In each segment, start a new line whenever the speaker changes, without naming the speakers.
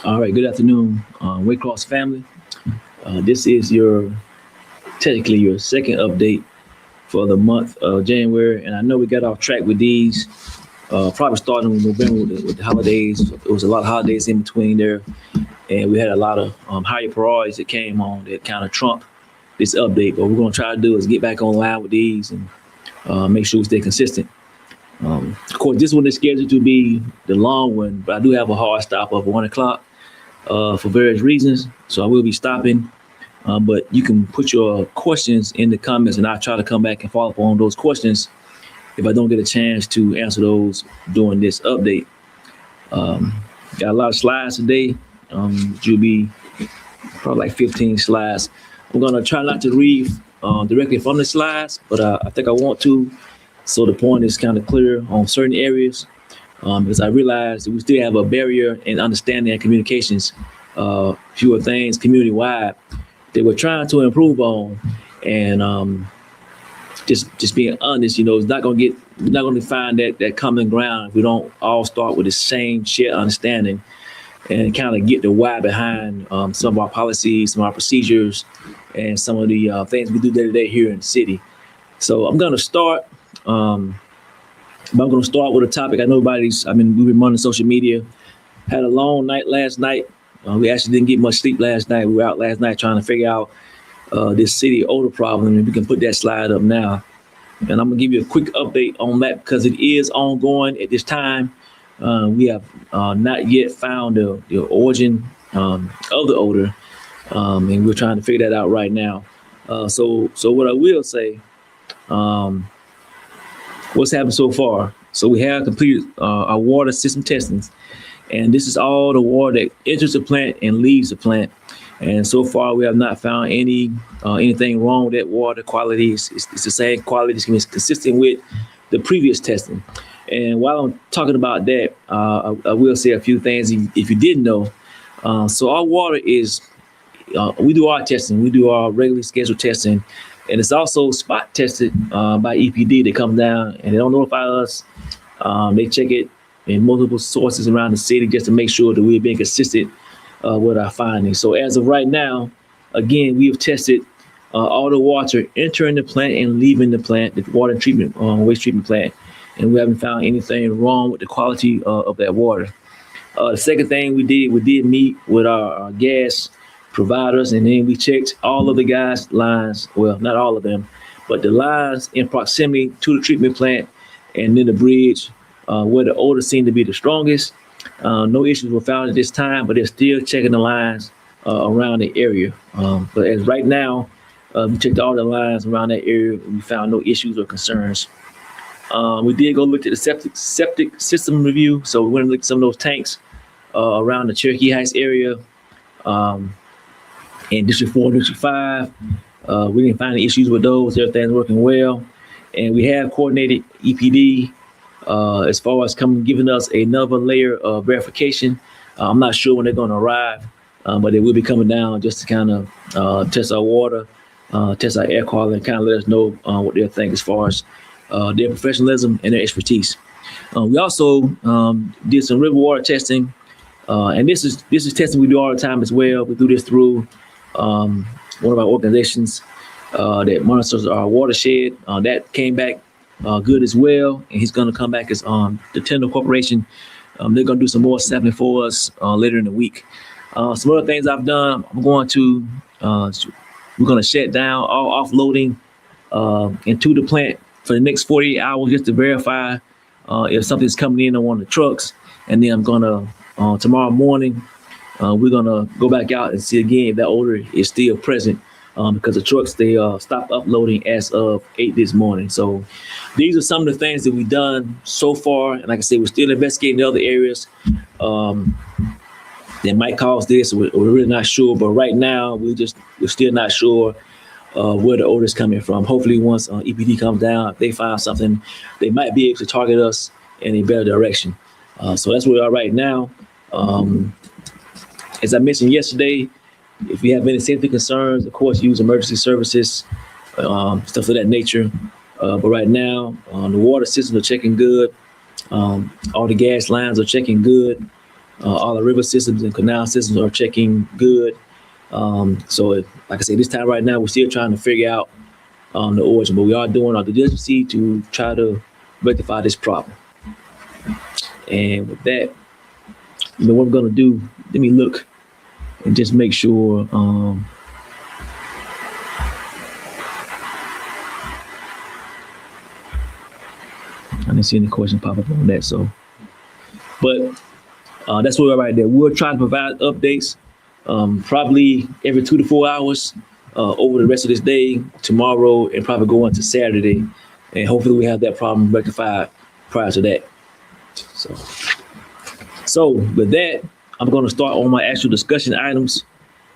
All right, good afternoon, Waycross family. This is technically your second update for the month of January, and I know we got off track with these, probably starting in November with the holidays. There was a lot of holidays in between there, and we had a lot of higher priorities that came on that kind of trump this update. But what we're going to try to do is get back online with these and make sure we stay consistent. Of course, this one is scheduled to be the long one, but I do have a hard stop of 1 o'clock for various reasons. So I will be stopping, but you can put your questions in the comments and I'll try to come back and follow up on those questions if I don't get a chance to answer those during this update. Got a lot of slides today. Which will be probably like 15 slides. I'm going to try not to read directly from the slides, but I think I want to. So the point is kind of clear on certain areas because I realize that we still have a barrier in understanding and communications, fewer things community-wide that we're trying to improve on. And just being honest, it's not going to find that common ground if we don't all start with the same shared understanding and kind of get the why behind some of our policies, some of our procedures, and some of the things we do day to day here in the city. So I'm going to start. But I'm going to start with a topic. I know we've been running social media, had a long night last night. We actually didn't get much sleep last night. We were out last night trying to figure out this city odor problem, and we can put that slide up now. And I'm going to give you a quick update on that because it is ongoing at this time. We have not yet found the origin of the odor, and we're trying to figure that out right now. So what I will say, what's happened so far? So we have completed our water system testings, and this is all the water that enters the plant and leaves the plant. And so far, we have not found anything wrong with that water quality. It's the same quality. It's consistent with the previous testing. And while I'm talking about that, I will say a few things if you didn't know. So our water is, we do our testing. We do our regularly scheduled testing. And it's also spot tested by EPD. They come down and they don't notify us. They check it in multiple sources around the city just to make sure that we're being consistent with our findings. So as of right now, again, we have tested all the water entering the plant and leaving the plant, the water treatment, waste treatment plant. And we haven't found anything wrong with the quality of that water. The second thing we did meet with our gas providers, and then we checked all of the gas lines. Well, not all of them, but the lines in proximity to the treatment plant and then the bridge where the odor seemed to be the strongest. No issues were found at this time, but they're still checking the lines around the area. But as right now, we checked all the lines around that area. And we found no issues or concerns. We did go look at the septic system review. So we went and looked at some of those tanks around the Cherokee Heights area. In District 4, District 5, we didn't find any issues with those. Everything's working well. And we have coordinated EPD as far as giving us another layer of verification. I'm not sure when they're going to arrive, but they will be coming down just to kind of test our water, test our air quality, and kind of let us know what they think as far as their professionalism and their expertise. We also did some river water testing, and this is testing we do all the time as well. We do this through one of our organizations that monitors our watershed. That came back good as well, and he's going to come back as the Tender Corporation. They're going to do some more sampling for us later in the week. Some other things I've done, we're going to shut down all offloading into the plant for the next 48 hours just to verify if something's coming in on one of the trucks. And then I'm going to, tomorrow morning, we're going to go back out and see again if that odor is still present because the trucks, they stopped uploading as of 8 this morning. So these are some of the things that we've done so far. And like I said, we're still investigating the other areas that might cause this. We're really not sure. But right now, we're still not sure where the odor is coming from. Hopefully, once EPD comes down, if they find something, they might be able to target us in a better direction. So that's where we are right now. As I mentioned yesterday, if you have any safety concerns, of course, use emergency services, stuff of that nature. But right now, the water systems are checking good. All the gas lines are checking good. All the river systems and canal systems are checking good. Like I said, this time right now, we're still trying to figure out the origin, but we are doing our due diligence to try to rectify this problem. And with that, what I'm gonna do, let me look and just make sure. I didn't see any questions pop up on that, but that's where we're right there. We'll try to provide updates probably every 2 to 4 hours over the rest of this day, tomorrow, and probably go into Saturday. And hopefully we have that problem rectified prior to that. So with that, I'm going to start on my actual discussion items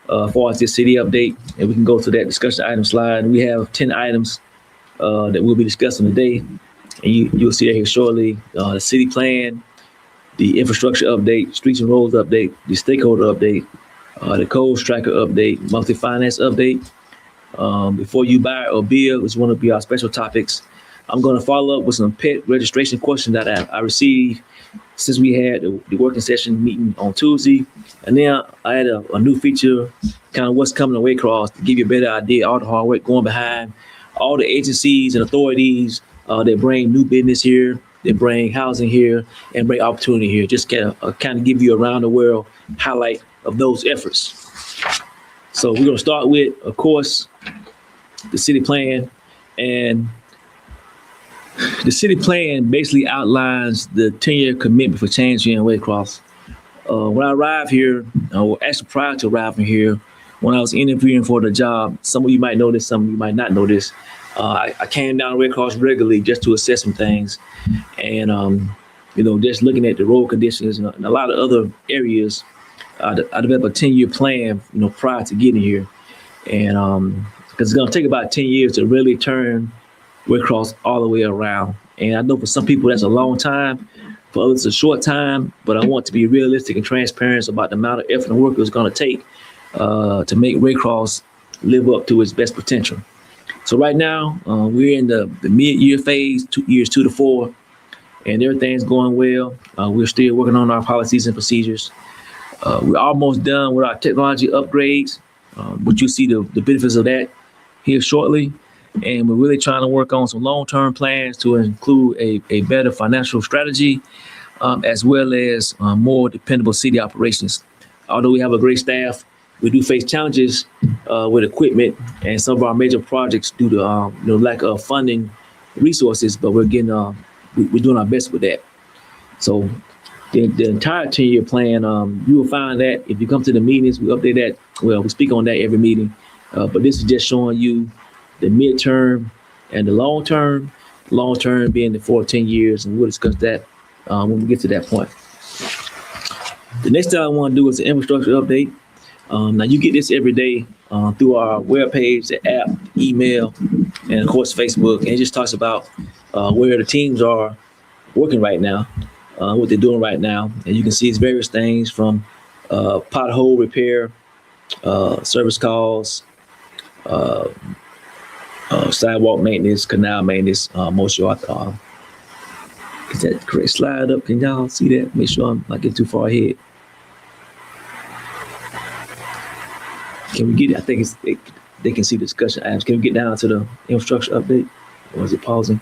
for this city update, and we can go to that discussion item slide. We have 10 items that we'll be discussing today, and you'll see that here shortly. The city plan, the infrastructure update, streets and roads update, the stakeholder update, the codes tracker update, monthly finance update. Before you buy or build, which one of be our special topics. I'm going to follow up with some pet registration questions that I received since we had the working session meeting on Tuesday. And then I had a new feature, kind of what's coming away across, to give you a better idea, all the hard work going behind all the agencies and authorities that bring new business here, that bring housing here, and bring opportunity here. Just kind of give you around the world highlight of those efforts. So we're going to start with, of course, the city plan. And the city plan basically outlines the 10-year commitment for change here in Waycross. When I arrived here, actually prior to arriving here, when I was interviewing for the job, some of you might know this, some of you might not know this. I came down to Waycross regularly just to assess some things. And, just looking at the road conditions and a lot of other areas, I developed a 10-year plan, prior to getting here. And because it's going to take about 10 years to really turn Waycross all the way around. And I know for some people that's a long time, for others it's a short time, but I want to be realistic and transparent about the amount of effort and work it's going to take to make Waycross live up to its best potential. So right now, we're in the mid-year phase, years 2 to 4, and everything's going well. We're still working on our policies and procedures. We're almost done with our technology upgrades, but you'll see the benefits of that here shortly. And we're really trying to work on some long-term plans to include a better financial strategy, as well as more dependable city operations. Although we have a great staff, we do face challenges with equipment and some of our major projects due to lack of funding resources. But we're doing our best with that. So the entire 10-year plan, you will find that if you come to the meetings, we update that. Well, we speak on that every meeting. But this is just showing you the midterm and the long term. Long term being the 14 years, and we'll discuss that when we get to that point. The next thing I want to do is an infrastructure update. Now you get this every day through our webpage, the app, email, and of course Facebook. And it just talks about where the teams are working right now, what they're doing right now, and you can see it's various things from pothole repair, service calls, sidewalk maintenance, canal maintenance, most yard. Is that correct? Slide up. Can y'all see that? Make sure I'm not getting too far ahead. Can we get it? I think they can see the discussion items. Can we get down to the infrastructure update? Or is it pausing?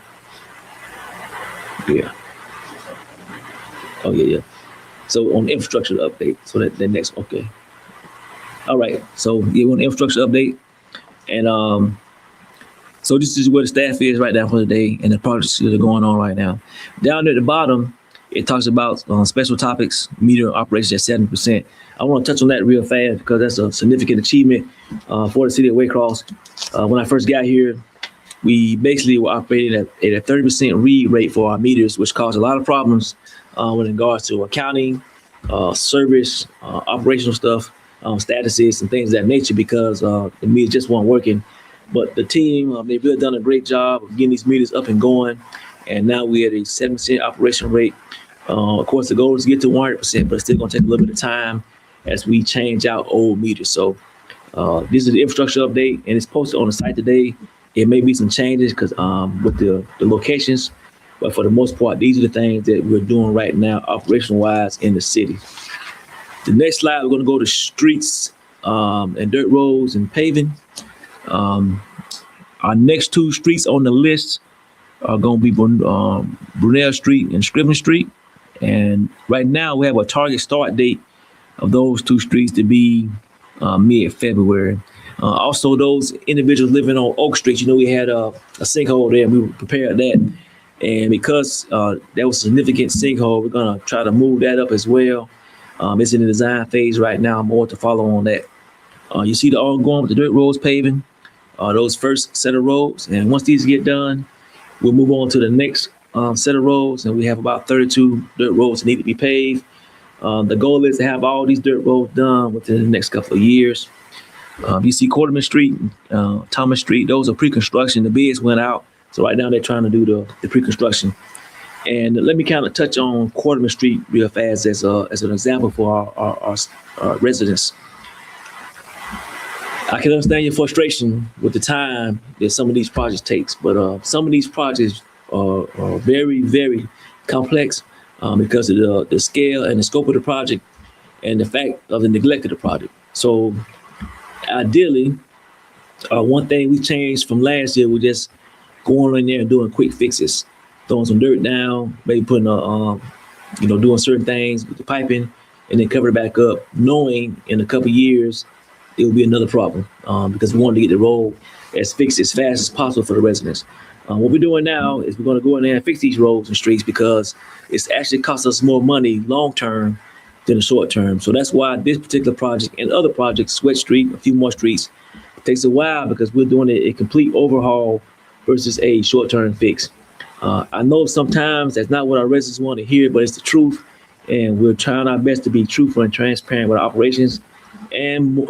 Yeah. Oh, yeah. So on the infrastructure update. So that next, okay. All right. So yeah, on the infrastructure update. And so this is where the staff is right now for the day and the projects that are going on right now. Down there at the bottom, it talks about special topics, meter operations at 70%. I want to touch on that real fast because that's a significant achievement for the city of Waycross. When I first got here, we basically were operating at a 30% read rate for our meters, which caused a lot of problems with regards to accounting, service, operational stuff, statuses, and things of that nature because the meters just weren't working. But the team, they've really done a great job of getting these meters up and going. And now we're at a 7% operation rate. Of course, the goal is to get to 100%, but it's still going to take a little bit of time as we change out old meters. So this is the infrastructure update, and it's posted on the site today. It may be some changes because with the locations, but for the most part, these are the things that we're doing right now, operational-wise in the city. The next slide, we're going to go to streets and dirt roads and paving. Our next two streets on the list are going to be Brunel Street and Scrivener Street. And right now we have a target start date of those two streets to be mid-February. Also, those individuals living on Oak Street, we had a sinkhole there, and we prepared that. And because there was a significant sinkhole, we're going to try to move that up as well. It's in the design phase right now. More to follow on that. You see the ongoing with the dirt roads paving, those first set of roads. And once these get done, we'll move on to the next set of roads. And we have about 32 dirt roads that need to be paved. The goal is to have all these dirt roads done within the next couple of years. You see Quarterman Street, Thomas Street, those are pre-construction. The bids went out. So right now they're trying to do the pre-construction. And let me kind of touch on Quarterman Street real fast as an example for our residents. I can understand your frustration with the time that some of these projects takes, but some of these projects are very, very complex because of the scale and the scope of the project and the fact of the neglect of the project. So ideally, one thing we changed from last year was just going in there and doing quick fixes, throwing some dirt down, maybe putting doing certain things with the piping, and then cover it back up, knowing in a couple of years it will be another problem because we wanted to get the road as fixed as fast as possible for the residents. What we're doing now is we're going to go in there and fix these roads and streets because it's actually cost us more money long term than the short term. So that's why this particular project and other projects, Sweat Street, a few more streets, it takes a while because we're doing a complete overhaul versus a short-term fix. I know sometimes that's not what our residents want to hear, but it's the truth. And we're trying our best to be truthful and transparent with our operations and,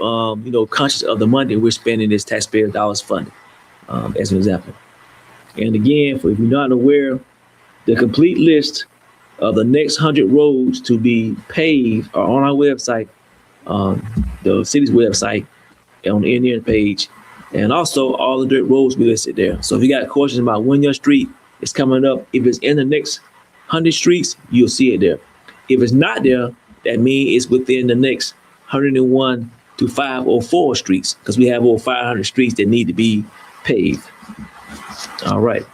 conscious of the money we're spending as taxpayer dollars funded, as an example. And again, if you're not aware, the complete list of the next 100 roads to be paved are on our website, the city's website, on the engineering page. And also all the dirt roads we listed there. So if you got questions about when your street is coming up, if it's in the next 100 streets, you'll see it there. If it's not there, that means it's within the next 101 to 504 streets because we have over 500 streets that need to be paved. All right.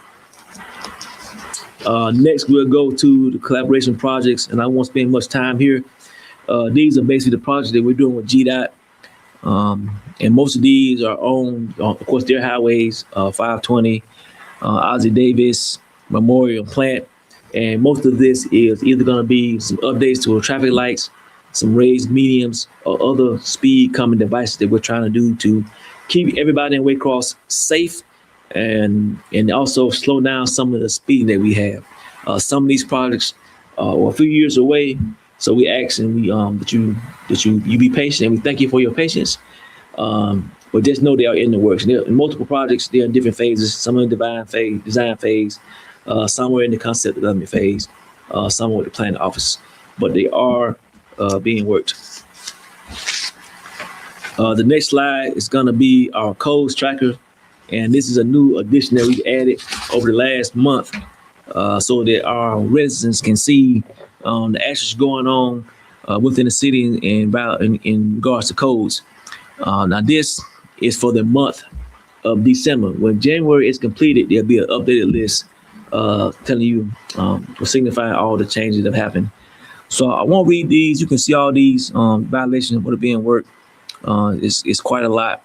Next, we'll go to the collaboration projects, and I won't spend much time here. These are basically the projects that we're doing with GDOT. And most of these are on, of course, their highways, 520, Ozzie Davis, Memorial Plant. And most of this is either going to be some updates to traffic lights, some raised mediums, or other speed calming devices that we're trying to do to keep everybody in Waycross safe and also slow down some of the speeding that we have. Some of these projects are a few years away. So we ask and we that you be patient, and we thank you for your patience. But just know they are in the works. And they're in multiple projects. They're in different phases. Some are in design phase, some are in the concept development phase, some are with the planning office. But they are being worked. The next slide is going to be our codes tracker, and this is a new addition that we added over the last month, so that our residents can see the actions going on within the city in regards to codes. Now this is for the month of December. When January is completed, there'll be an updated list telling you or signifying all the changes that have happened. So I won't read these. You can see all these violations that are being worked. It's quite a lot.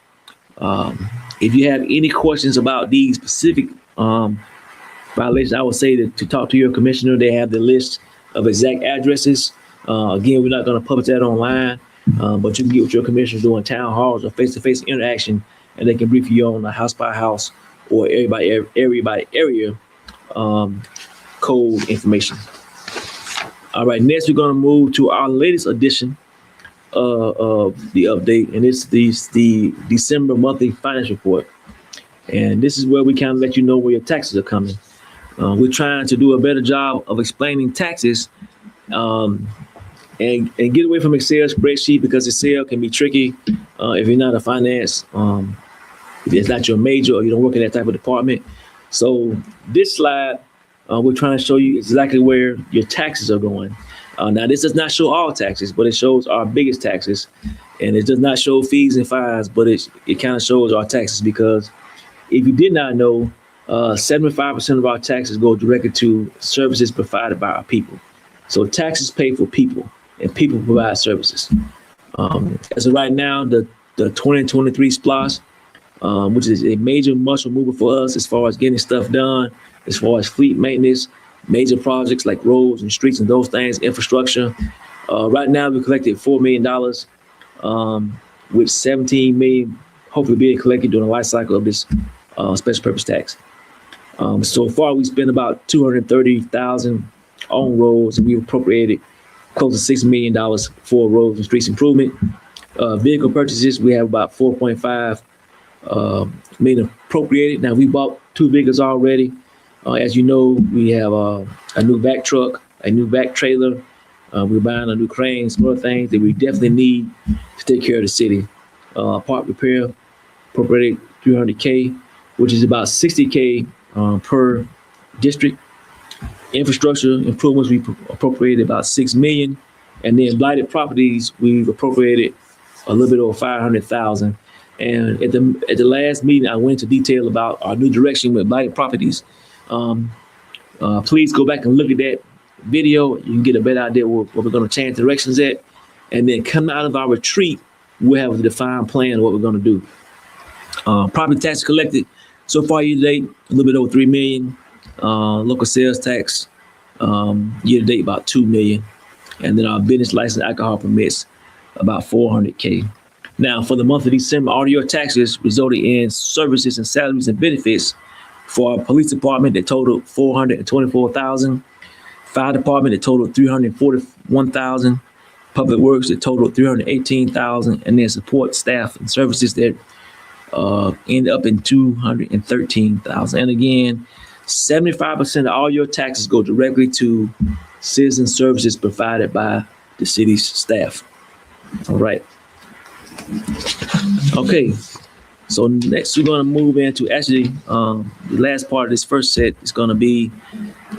If you have any questions about these specific violations, I would say to talk to your commissioner. They have the list of exact addresses. Again, we're not going to publish that online, but you can get with your commissioner doing town halls or face-to-face interaction, and they can brief you on a house by house or area by area code information. All right, next we're going to move to our latest edition of the update, and it's the December monthly finance report. And this is where we kind of let you know where your taxes are coming. We're trying to do a better job of explaining taxes and get away from Excel spreadsheet, because Excel can be tricky if you're not a finance, if it's not your major or you don't work in that type of department. So this slide, we're trying to show you exactly where your taxes are going. Now, this does not show all taxes, but it shows our biggest taxes. And it does not show fees and fines, but it kind of shows our taxes, because if you did not know, 75% of our taxes go directly to services provided by our people. So taxes pay for people, and people provide services. As of right now, the 2023 SPLOST, which is a major muscle mover for us as far as getting stuff done, as far as fleet maintenance, major projects like roads and streets and those things, infrastructure. Right now, we collected $4 million, with $17 million hopefully being collected during the life cycle of this special purpose tax. So far, we spent about $230,000 on roads, and we appropriated close to $6 million for roads and streets improvement. Vehicle purchases, we have about 4.5 million appropriated. Now, we bought 2 vehicles already. As you know, we have a new vac truck, a new vac trailer. We're buying a new crane, some other things that we definitely need to take care of the city. Park repair appropriated $300K, which is about $60K per district. Infrastructure improvements, we appropriated about $6 million. And then blighted properties, we've appropriated a little bit over $500,000. And at the last meeting, I went into detail about our new direction with blighted properties. Please go back and look at that video. You can get a better idea what we're going to change directions at. And then coming out of our retreat, we'll have a defined plan of what we're going to do. Property tax collected so far year to date, a little bit over $3 million. Local sales tax year to date about $2 million. And then our business license alcohol permits about $400K. Now, for the month of December, all your taxes resulted in services and salaries and benefits for our police department that totaled $424,000, fire department that totaled $341,000, public works that totaled $318,000, and then support staff and services that end up in $213,000. And again, 75% of all your taxes go directly to citizen services provided by the city's staff. All right. Okay. So next we're going to move into actually the last part of this first set is going to be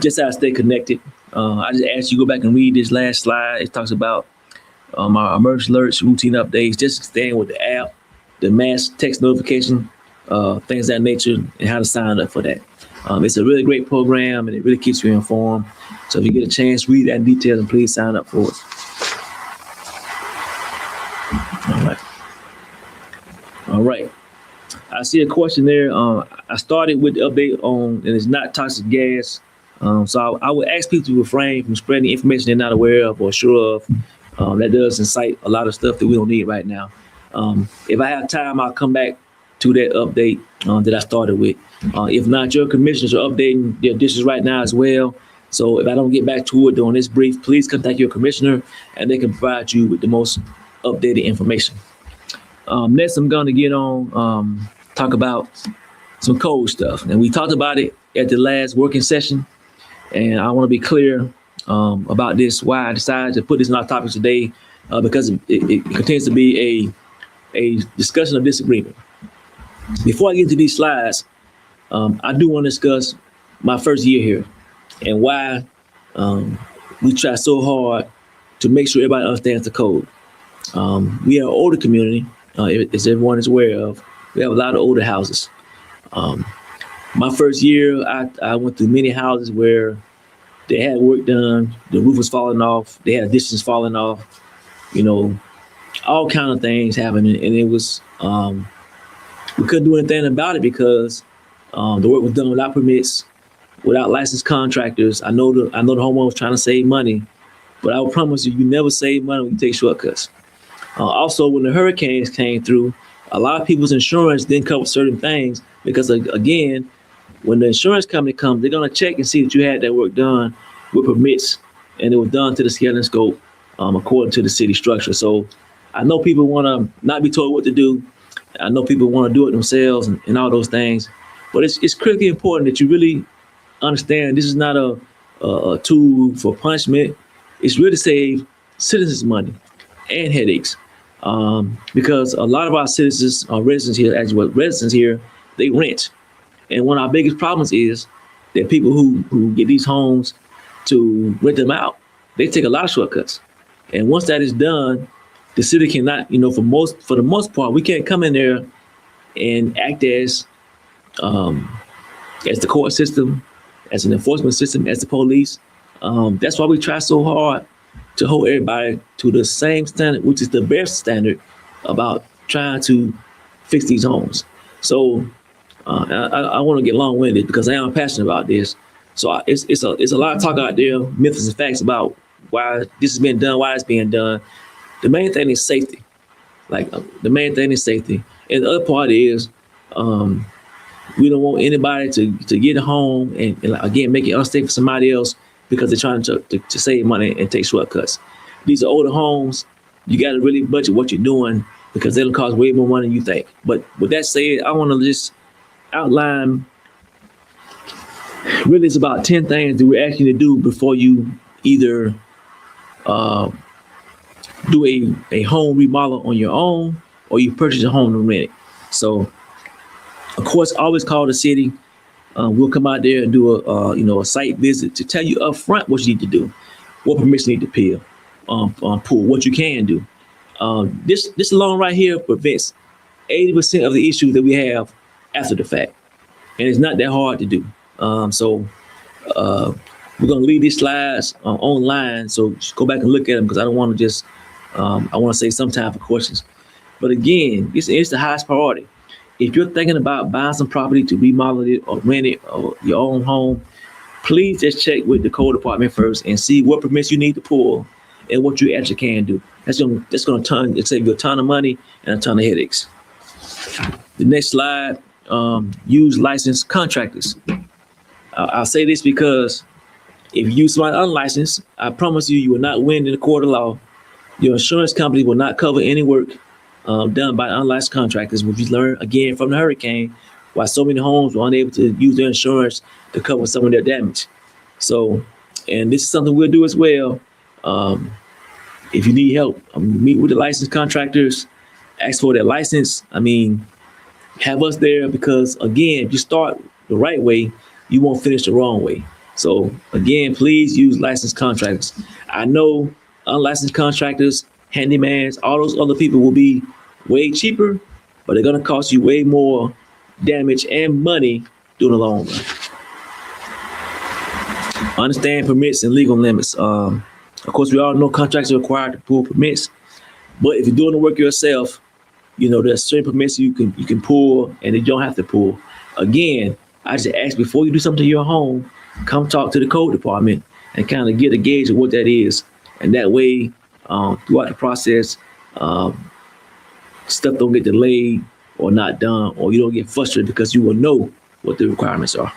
just how to stay connected. I just asked you to go back and read this last slide. It talks about our emergency alerts, routine updates, just staying with the app, the mass text notification, things of that nature, and how to sign up for that. It's a really great program, and it really keeps you informed. So if you get a chance, read that in detail, and please sign up for it. All right. I see a question there. I started with the update on, and it's not toxic gas. So I would ask people to refrain from spreading information they're not aware of or sure of. That does incite a lot of stuff that we don't need right now. If I have time, I'll come back to that update that I started with. If not, your commissioners are updating their dishes right now as well. So if I don't get back to it during this brief, please contact your commissioner and they can provide you with the most updated information. Next, I'm going to get on, talk about some code stuff. And we talked about it at the last working session. And I want to be clear about this, why I decided to put this in our topics today, because it continues to be a discussion of disagreement. Before I get into these slides, I do want to discuss my first year here and why we try so hard to make sure everybody understands the code. We are an older community, as everyone is aware of. We have a lot of older houses. My first year, I went through many houses where they had work done, the roof was falling off, they had additions falling off, all kind of things happening. And it was, we couldn't do anything about it because the work was done without permits, without licensed contractors. I know the homeowner was trying to save money, but I will promise you never save money when you take shortcuts. Also, when the hurricanes came through, a lot of people's insurance didn't cover certain things because, again, when the insurance company comes, they're going to check and see that you had that work done with permits and it was done to the scale and scope according to the city structure. So I know people want to not be told what to do. I know people want to do it themselves and all those things. But it's critically important that you really understand this is not a tool for punishment. It's really to save citizens money and headaches. Because a lot of our citizens, our residents here, they rent. And one of our biggest problems is that people who get these homes to rent them out, they take a lot of shortcuts. And once that is done, the city cannot, for the most part, we can't come in there and act as the court system, as an enforcement system, as the police. That's why we try so hard to hold everybody to the same standard, which is the best standard about trying to fix these homes. So I want to get long-winded because I am passionate about this. So it's a lot of talk out there, myths and facts about why this is being done, why it's being done. The main thing is safety. The main thing is safety, and the other part is we don't want anybody to get home and again make it unsafe for somebody else because they're trying to save money and take shortcuts. These are older homes. You got to really budget what you're doing because they'll cost way more money than you think. But with that said, I want to just outline. Really, it's about 10 things that we're asking you to do before you either do a home remodel on your own or you purchase a home to rent it. So, of course, always call the city. We'll come out there and do a site visit to tell you up front what you need to do, what permits you need to pull, what you can do. This alone right here prevents 80% of the issues that we have after the fact, and it's not that hard to do. So we're gonna leave these slides online, so just go back and look at them because I don't want to just I want to save some time for questions. But again, this is the highest priority. If you're thinking about buying some property to remodel it or rent it or your own home, please just check with the code department first and see what permits you need to pull and what you actually can do. That's gonna save you a ton of money and a ton of headaches. The next slide, use licensed contractors. I'll say this because if you use somebody unlicensed, I promise you will not win in the court of law. Your insurance company will not cover any work done by unlicensed contractors, which we learned again from the hurricane, why so many homes were unable to use their insurance to cover some of their damage. So, and this is something we'll do as well. If you need help, meet with the licensed contractors, ask for their license. Have us there because again, if you start the right way, you won't finish the wrong way. So again, please use licensed contractors. I know unlicensed contractors, handymans, all those other people will be way cheaper, but they're gonna cost you way more damage and money during the long run. Understand permits and legal limits. Of course, we all know contracts are required to pull permits, but if you're doing the work yourself, there's certain permits you can pull and you don't have to pull. Again, I just ask before you do something to your home, come talk to the code department and kind of get a gauge of what that is. And that way, throughout the process, stuff don't get delayed or not done, or you don't get frustrated because you will know what the requirements are.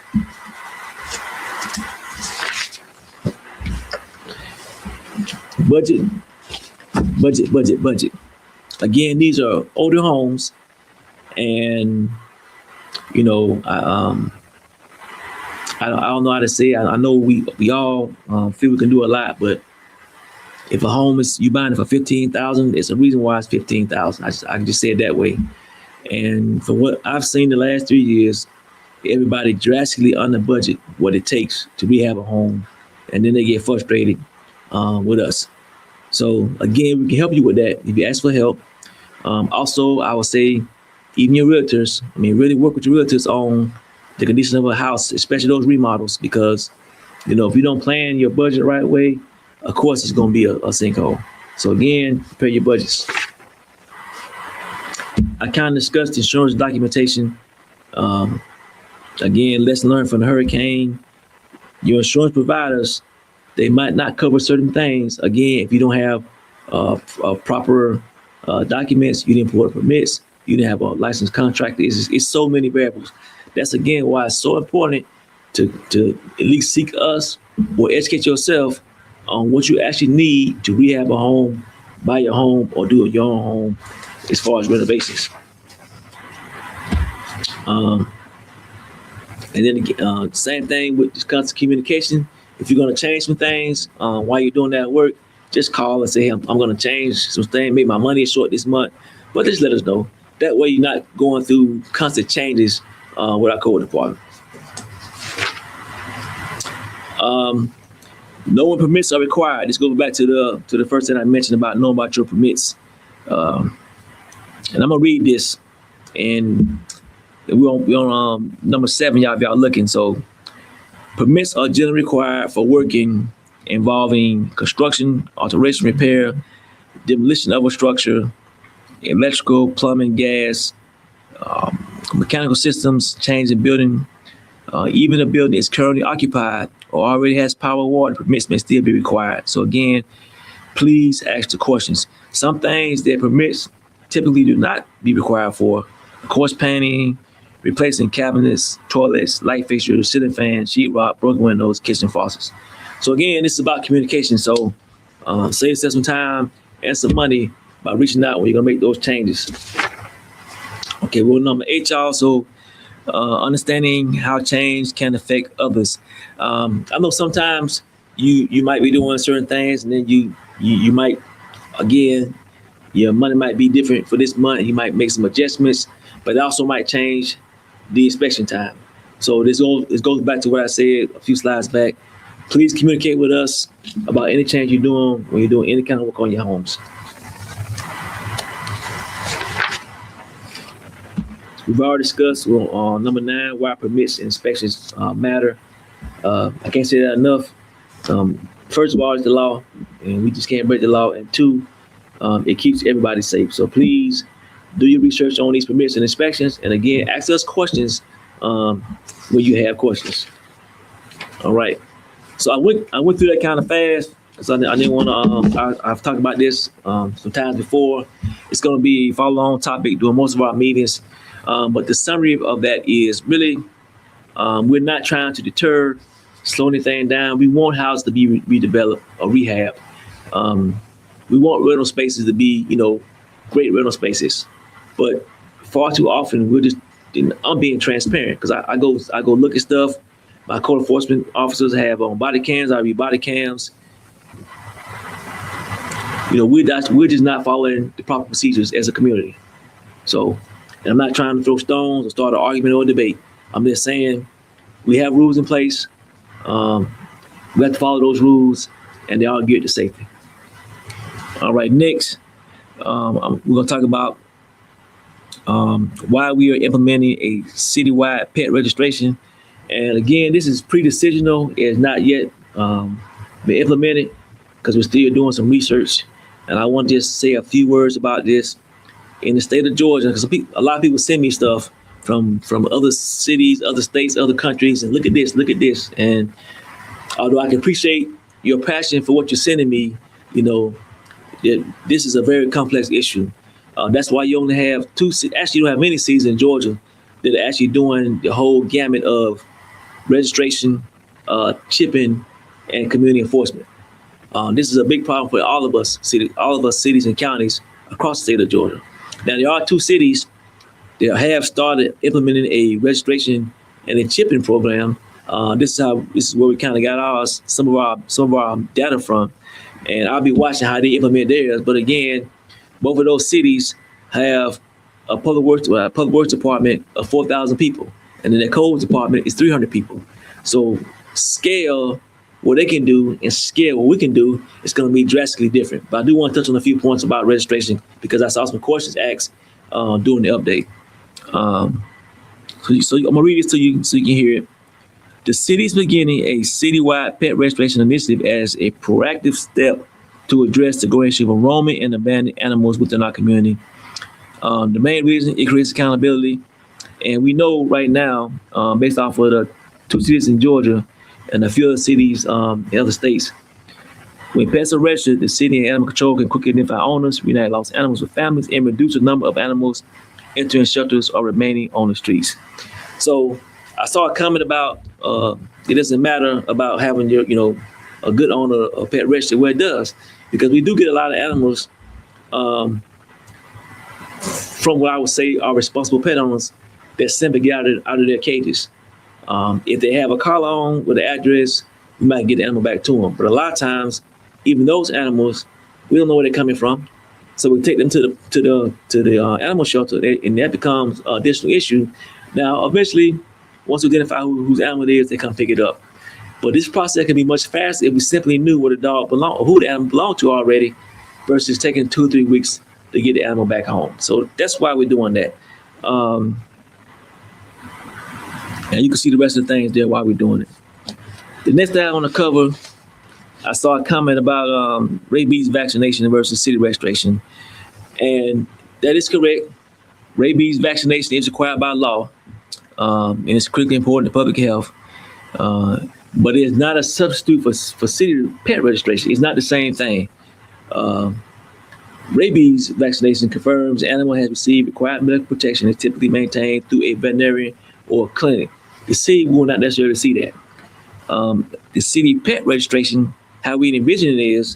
Budget. Again, these are older homes, and I don't know how to say it. I know we all feel we can do a lot, but if a home is you buying it for $15,000, it's a reason why it's $15,000. I can just say it that way. And from what I've seen the last 3 years, everybody drastically under budget what it takes to rehab a home, and then they get frustrated with us. So again, we can help you with that if you ask for help. Also, I would say even your realtors, really work with your realtors on the condition of a house, especially those remodels, because if you don't plan your budget the right way, of course it's going to be a sinkhole. So again, prepare your budgets. I kind of discussed insurance documentation. Again, lesson learned from the hurricane. Your insurance providers, they might not cover certain things. Again, if you don't have proper documents, you didn't pull the permits, you didn't have a licensed contractor. It's so many variables. That's again why it's so important to at least seek us or educate yourself on what you actually need to rehab a home, buy your home, or do your own home as far as renovations. And then again, same thing with this constant communication. If you're going to change some things while you're doing that work, just call and say, hey, I'm going to change some things. Maybe my money is short this month, but just let us know. That way you're not going through constant changes with our code department. No permits are required. This goes back to the first thing I mentioned about knowing about your permits. And I'm gonna read this, and we on number 7, y'all, if y'all looking. So permits are generally required for working involving construction, alteration, repair, demolition of a structure, electrical, plumbing, gas, mechanical systems, change in building. Even a building is currently occupied or already has power or water, permits may still be required. So again, please ask the questions. Some things that permits typically do not be required for: of course, painting, replacing cabinets, toilets, light fixtures, ceiling fans, sheetrock, broken windows, kitchen faucets. So again, this is about communication. So save yourself some time and some money by reaching out when you're gonna make those changes. Okay, rule number 8, y'all. So understanding how change can affect others. I know sometimes you might be doing certain things, and then you might, again, your money might be different for this month. You might make some adjustments, but it also might change the inspection time. So this goes back to what I said a few slides back. Please communicate with us about any change you're doing when you're doing any kind of work on your homes. We've already discussed on number 9 why permits and inspections matter. I can't say that enough. First of all, it's the law, and we just can't break the law. And 2, it keeps everybody safe. So please do your research on these permits and inspections. And again, ask us questions when you have questions. All right. So I went through that kind of fast because I didn't want to. I've talked about this sometimes before. It's going to be a follow-on topic during most of our meetings. But the summary of that is really, we're not trying to deter, slow anything down. We want houses to be redeveloped or rehab. We want rental spaces to be, great rental spaces. But far too often, I'm being transparent because I go look at stuff. My code enforcement officers have on body cams. I read body cams. We're just not following the proper procedures as a community. So. And I'm not trying to throw stones or start an argument or a debate. I'm just saying we have rules in place. We have to follow those rules, and they all geared to safety. All right, next, we're going to talk about why we are implementing a citywide pet registration. And again, this is pre-decisional. It's not yet been implemented because we're still doing some research. And I want to just say a few words about this. In the state of Georgia, because a lot of people send me stuff from other cities, other states, other countries, and look at this. And although I can appreciate your passion for what you're sending me, this is a very complex issue. That's why you only have actually you don't have many cities in Georgia that are actually doing the whole gamut of registration, chipping, and community enforcement. This is a big problem for all of us cities and counties across the state of Georgia. Now, there are 2 cities that have started implementing a registration and a chipping program. This is where we kind of got some of our data from, and I'll be watching how they implement theirs. But again, both of those cities have a public works department of 4,000 people, and then the codes department is 300 people. So scale what they can do and scale what we can do is going to be drastically different. But I do want to touch on a few points about registration because I saw some questions asked during the update. So I'm going to read this to you so you can hear it. The city is beginning a citywide pet registration initiative as a proactive step to address the growing issue of roaming and abandoned animals within our community. The main reason, it creates accountability. And we know right now, based off of the 2 cities in Georgia, and a few other cities in other states. When pets are registered, the city and animal control can quickly identify owners, reunite lost animals with families, and reduce the number of animals entering shelters or remaining on the streets. So I saw a comment about it doesn't matter about having a good owner or pet registered. Well, it does, because we do get a lot of animals from what I would say are responsible pet owners that simply get out of their cages. If they have a collar on with the address, we might get the animal back to them. But a lot of times, even those animals, we don't know where they're coming from. So we take them to the animal shelter, and that becomes an additional issue. Now, eventually, once we identify whose animal it is, they come pick it up. But this process can be much faster if we simply knew what who the animal belonged to already, versus taking 2 or 3 weeks to get the animal back home. So that's why we're doing that. And you can see the rest of the things there while we're doing it. The next thing I want to cover, I saw a comment about rabies vaccination versus city registration. And that is correct. Rabies vaccination is required by law, and it's critically important to public health. But it is not a substitute for city pet registration. It's not the same thing. Rabies vaccination confirms the animal has received required medical protection and is typically maintained through a veterinarian or clinic. The city will not necessarily see that. The city pet registration, how we envision it is,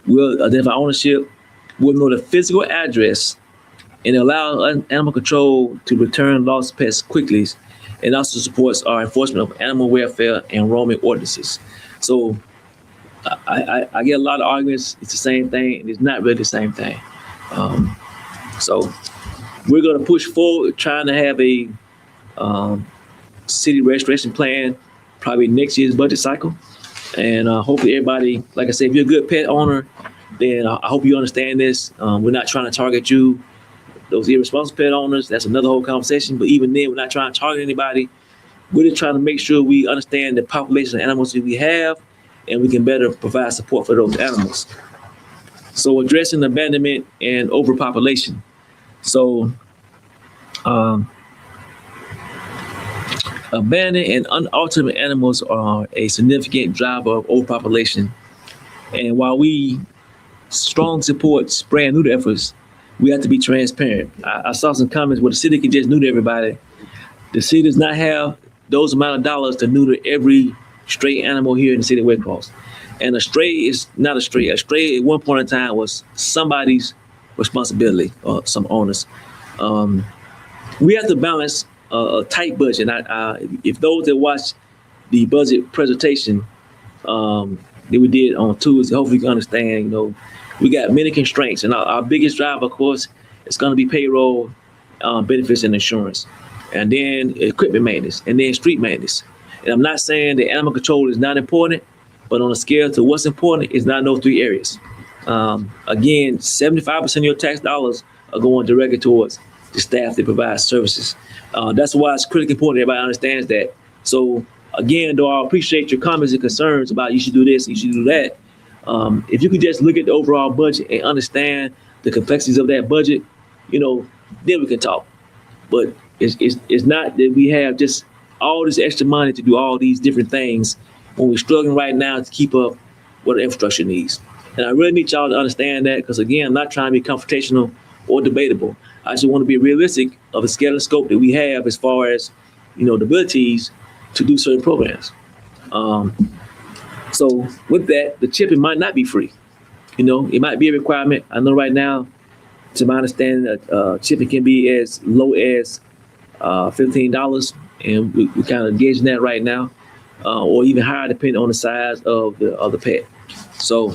we'll identify ownership, we'll know the physical address, and allow animal control to return lost pets quickly, and also supports our enforcement of animal welfare and roaming ordinances. So I get a lot of arguments, it's the same thing, and it's not really the same thing. So we're going to push forward trying to have a city registration plan probably next year's budget cycle. And hopefully everybody, like I said, if you're a good pet owner, then I hope you understand this. We're not trying to target you, those irresponsible pet owners. That's another whole conversation. But even then, we're not trying to target anybody. We're just trying to make sure we understand the population of animals that we have, and we can better provide support for those animals. So addressing abandonment and overpopulation. So abandoned and unaltered animals are a significant driver of overpopulation. And while we strongly support spray and neuter efforts, we have to be transparent. I saw some comments where the city can just neuter everybody. The city does not have those amount of dollars to neuter every stray animal here in the city of West Cross. And a stray is not a stray. A stray at one point in time was somebody's responsibility, or some owners. We have to balance a tight budget. If those that watch the budget presentation that we did on Tuesday, hopefully you can understand, we got many constraints. And our biggest driver, of course, is going to be payroll, benefits, and insurance. And then equipment maintenance, and then street maintenance. And I'm not saying that animal control is not important, but on a scale to what's important is not in those 3 areas. Again, 75% of your tax dollars are going directly towards the staff that provide services. That's why it's critically important everybody understands that. So again, though I appreciate your comments and concerns about you should do this, you should do that, if you could just look at the overall budget and understand the complexities of that budget, then we can talk. But it's not that we have just all this extra money to do all these different things when we're struggling right now to keep up what the infrastructure needs. And I really need y'all to understand that, because again, I'm not trying to be confrontational or debatable. I just want to be realistic of the scale and scope that we have as far as, the abilities to do certain programs. So with that, the chipping might not be free. It might be a requirement. I know right now, to my understanding, that chipping can be as low as $15, and we're kind of gauging that right now, or even higher depending on the size of the pet. So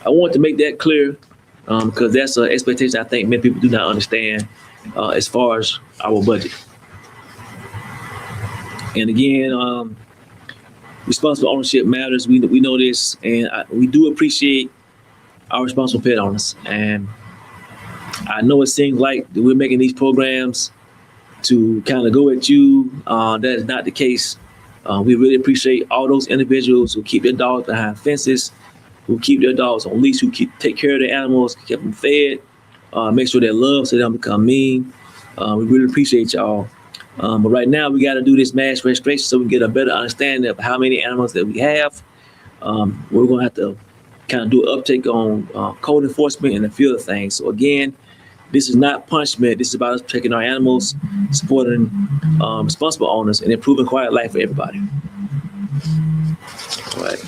I want to make that clear, because that's an expectation I think many people do not understand as far as our budget. And again, responsible ownership matters. We know this, and we do appreciate our responsible pet owners. And I know it seems like that we're making these programs to kind of go at you. That is not the case. We really appreciate all those individuals who keep their dogs behind fences, who keep their dogs on leash, who take care of their animals, keep them fed, make sure they're loved so they don't become mean. We really appreciate y'all. But right now we got to do this mass registration so we can get a better understanding of how many animals that we have. We're going to have to kind of do an uptake on code enforcement and a few other things. So again, this is not punishment. This is about us protecting our animals, supporting responsible owners, and improving quality of life for everybody. All right.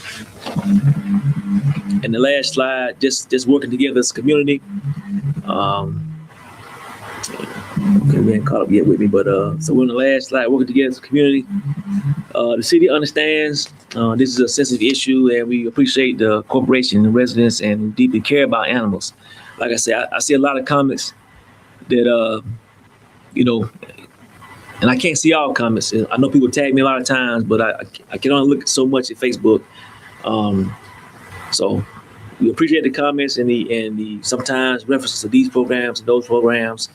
And the last slide, just working together as a community. Okay, we ain't caught up yet with me, but so we're on the last slide, working together as a community. The city understands this is a sensitive issue, and we appreciate the corporation and residents and deeply care about animals. Like I said, I see a lot of comments that, and I can't see all comments. I know people tag me a lot of times, but I can only look so much at Facebook. So we appreciate the comments and the sometimes references to these programs and those programs.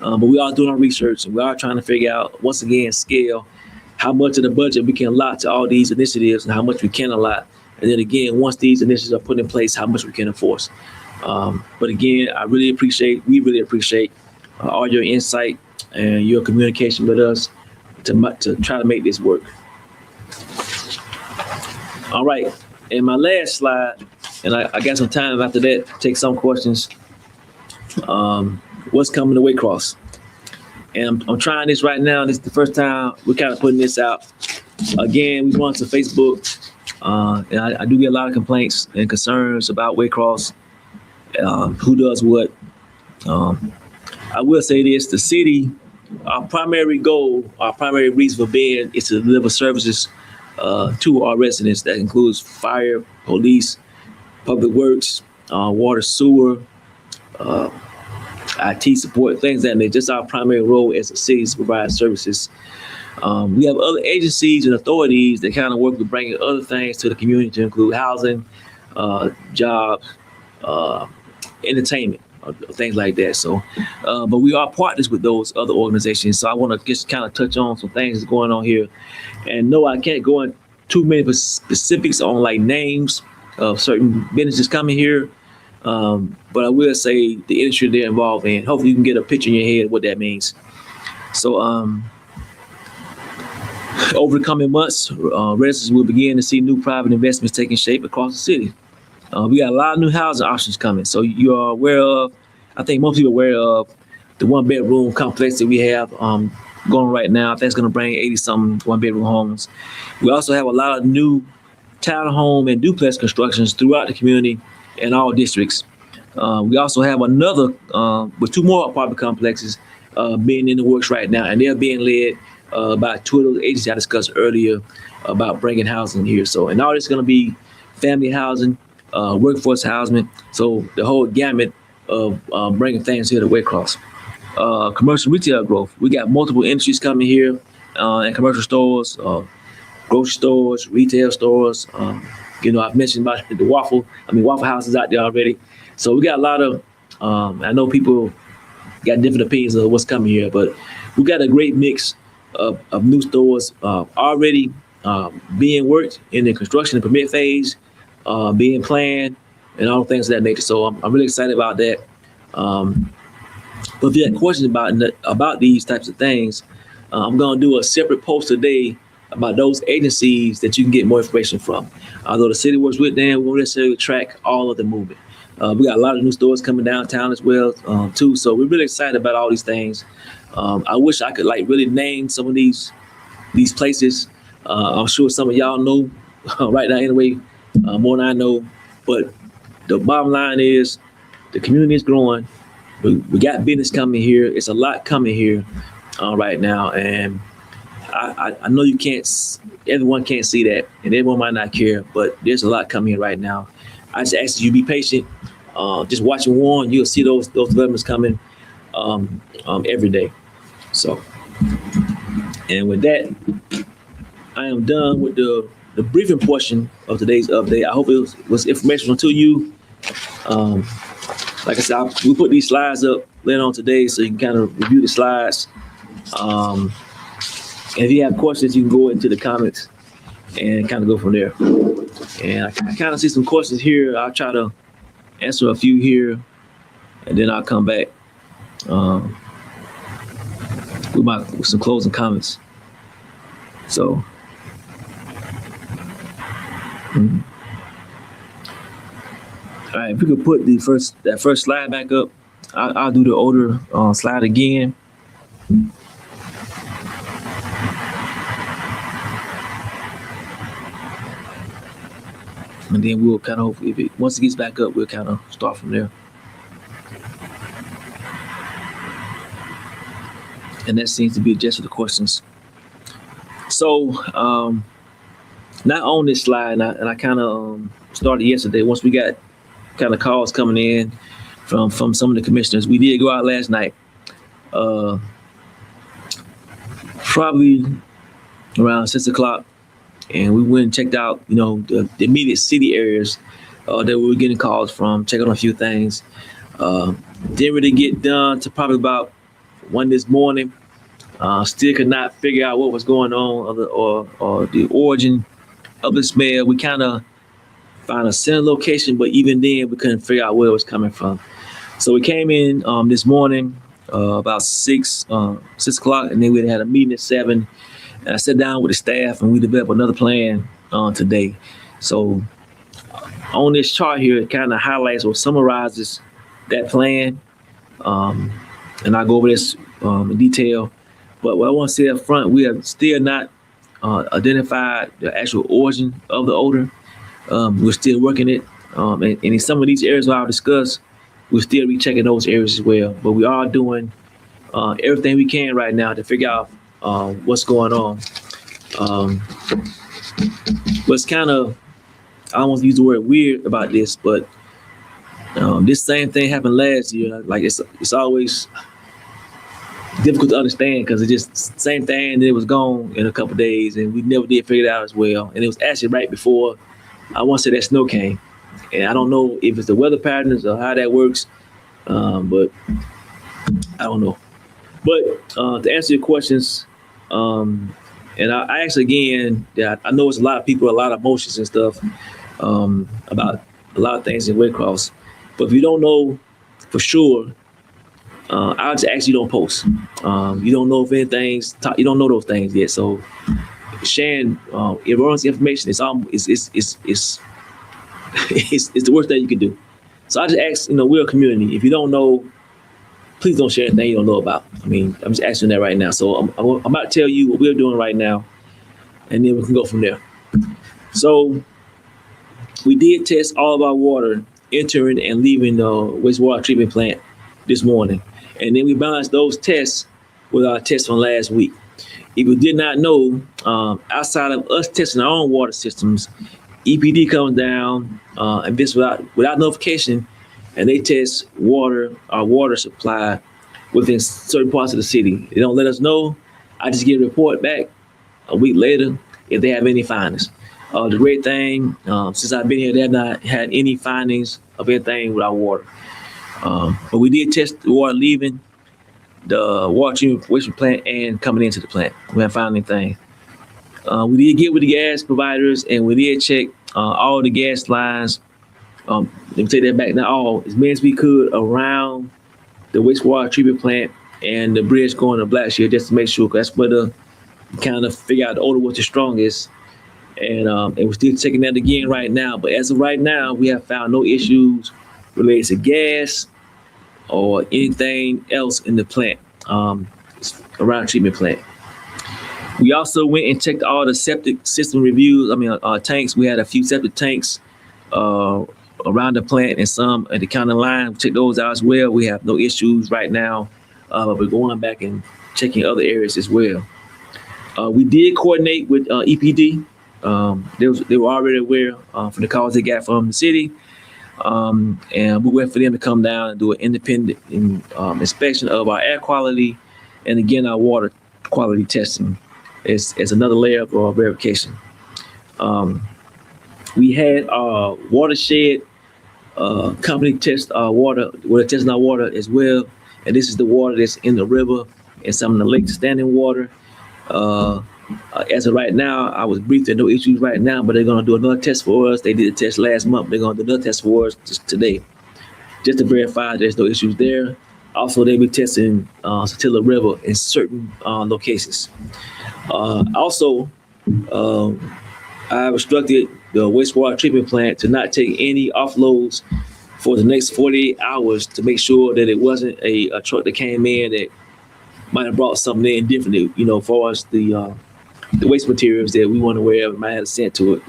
But we are doing our research, and we are trying to figure out, once again, scale how much of the budget we can allot to all these initiatives and how much we can allot. And then again, once these initiatives are put in place, how much we can enforce. But again, we really appreciate all your insight and your communication with us to try to make this work. All right, and my last slide, and I got some time after that to take some questions. What's coming to Waycross? And I'm trying this right now. This is the first time we're kind of putting this out. Again, we want to Facebook. And I do get a lot of complaints and concerns about Waycross, who does what. I will say this, the city, our primary goal, our primary reason for being is to deliver services to our residents. That includes fire, police, public works, water, sewer, IT support, things that nature. Just our primary role as a city is to provide services. We have other agencies and authorities that kind of work with bringing other things to the community, to include housing, jobs, entertainment, things like that. So, but we are partners with those other organizations. So I want to just kind of touch on some things that's going on here. And no, I can't go into too many specifics on like names of certain businesses coming here. But I will say the industry they're involved in. Hopefully you can get a picture in your head of what that means. So over the coming months, residents will begin to see new private investments taking shape across the city. We got a lot of new housing options coming. So you are aware of, I think most people are aware of the one-bedroom complex that we have going right now. I think it's going to bring 80-something one-bedroom homes. We also have a lot of new townhome and duplex constructions throughout the community in all districts. We also have another with 2 more apartment complexes being in the works right now, and they're being led by 2 of those agencies I discussed earlier about bringing housing here. So, and all this is going to be family housing, workforce housing, so the whole gamut of bringing things here to Waycross. Commercial retail growth. We got multiple industries coming here, and commercial stores, grocery stores, retail stores. I've mentioned about the Waffle Houses out there already. So we got a lot of, I know people got different opinions of what's coming here, but we got a great mix of new stores already being worked in the construction and permit phase, being planned, and all things of that nature. So I'm really excited about that. But if you have questions about these types of things, I'm going to do a separate post today about those agencies that you can get more information from. Although the city works with them, we won't necessarily track all of the movement. We got a lot of new stores coming downtown as well, too. So we're really excited about all these things. I wish I could really name some of these places. I'm sure some of y'all know right now anyway, more than I know. But the bottom line is the community is growing. We got business coming here. It's a lot coming here right now. And I know everyone can't see that, and everyone might not care, but there's a lot coming here right now. I just ask you to be patient. Just watch and warn. You'll see those developments coming every day. So, and with that, I am done with the briefing portion of today's update. I hope it was informational to you. Like I said, we put these slides up later on today, so you can kind of review the slides. And if you have questions, you can go into the comments and kind of go from there. And I kind of see some questions here. I'll try to answer a few here, and then I'll come back with some closing comments. So, all right, if we could put that first slide back up, I'll do the older slide again. And then we'll kind of, once it gets back up, we'll kind of start from there. And that seems to be just for the questions. So, not on this slide, and I kind of started yesterday. Once we got kind of calls coming in from some of the commissioners, we did go out last night probably around 6 o'clock, and we went and checked out, the immediate city areas that we were getting calls from, check on a few things. Didn't really get done to probably about 1 this morning. Still could not figure out what was going on or the origin of the smell. We kind of found a center location, but even then we couldn't figure out where it was coming from. So we came in this morning about 6 o'clock, and then we had a meeting at 7. And I sat down with the staff, and we developed another plan today. So on this chart here, it kind of highlights or summarizes that plan, and I'll go over this in detail. But what I want to say up front, we have still not identified the actual origin of the odor. We're still working it, and in some of these areas I'll discuss, we'll still be checking those areas as well. But we are doing everything we can right now to figure out what's going on. What's kind of, I don't want to use the word weird about this, but this same thing happened last year. Like it's always difficult to understand because it's just same thing, and it was gone in a couple of days, and we never did figure it out as well. And it was actually right before I want to say that snow came, and I don't know if it's the weather patterns or how that works, but I don't know. But to answer your questions, and I actually, again, I know it's a lot of people, a lot of emotions and stuff about a lot of things in Red Cross. But if you don't know for sure, I'll just ask you don't post. You don't know if anything's, you don't know those things yet. So sharing erroneous information is it's the worst thing you can do. So I just ask, we're a community. If you don't know, please don't share anything you don't know about. I mean, I'm just asking that right now. So I'm about to tell you what we're doing right now, and then we can go from there. So we did test all of our water entering and leaving the wastewater treatment plant this morning. And then we balanced those tests with our tests from last week. If you did not know, outside of us testing our own water systems, EPD comes down and this without notification, and they test our water supply within certain parts of the city. They don't let us know. I just get a report back a week later if they have any findings. The great thing, since I've been here, they have not had any findings of anything with our water. But we did test the water leaving the water treatment waste plant and coming into the plant. We haven't found anything. We did get with the gas providers, and we did check all the gas lines. Let me take that back. Not all, as many as we could around the wastewater treatment plant and the bridge going to Blackshear, just to make sure, because that's where the kind of figure out the odor was the strongest. And we're still checking that again right now. But as of right now, we have found no issues related to gas or anything else in the plant, around treatment plant. We also went and checked all the septic system reviews. Tanks. We had a few septic tanks around the plant and some at the county line. We checked those out as well. We have no issues right now, but we're going back and checking other areas as well. We did coordinate with EPD. They were already aware from the calls they got from the city, and we wait for them to come down and do an independent inspection of our air quality, and again our water quality testing. It's another layer of verification. We had our watershed company test our water. We're testing our water as well, and this is the water that's in the river and some of the lakes, standing water. As of right now, I was briefed that no issues right now, but they're going to do another test for us. They did a test last month. They're going to do another test for us just today, just to verify there's no issues there. Also, they'll be testing Satilla River in certain locations. Also, I instructed the wastewater treatment plant to not take any offloads for the next 48 hours to make sure that it wasn't a truck that came in that might have brought something in differently, as far as the waste materials that we weren't aware of might have sent to it.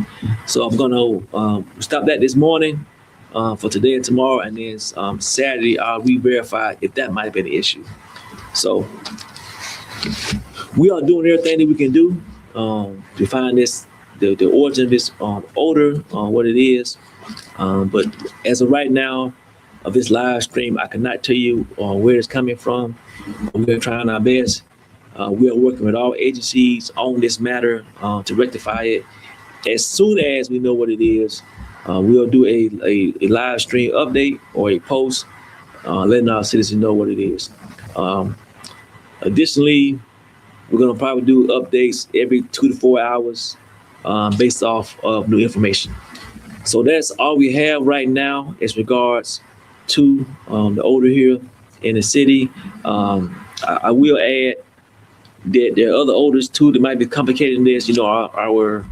So I'm going to stop that this morning for today and tomorrow, and then Saturday I'll re-verify if that might have been an issue. So we are doing everything that we can do to find the origin of this odor, what it is. But as of right now, of this live stream, I cannot tell you where it's coming from. We're trying our best. We are working with all agencies on this matter to rectify it. As soon as we know what it is, we'll do a live stream update or a post letting our citizens know what it is. Um, Additionally, we're going to probably do updates every 2 to 4 hours based off of new information. So that's all we have right now as regards to the odor here in the city. I will add that there are other odors too that might be complicating this. You know, our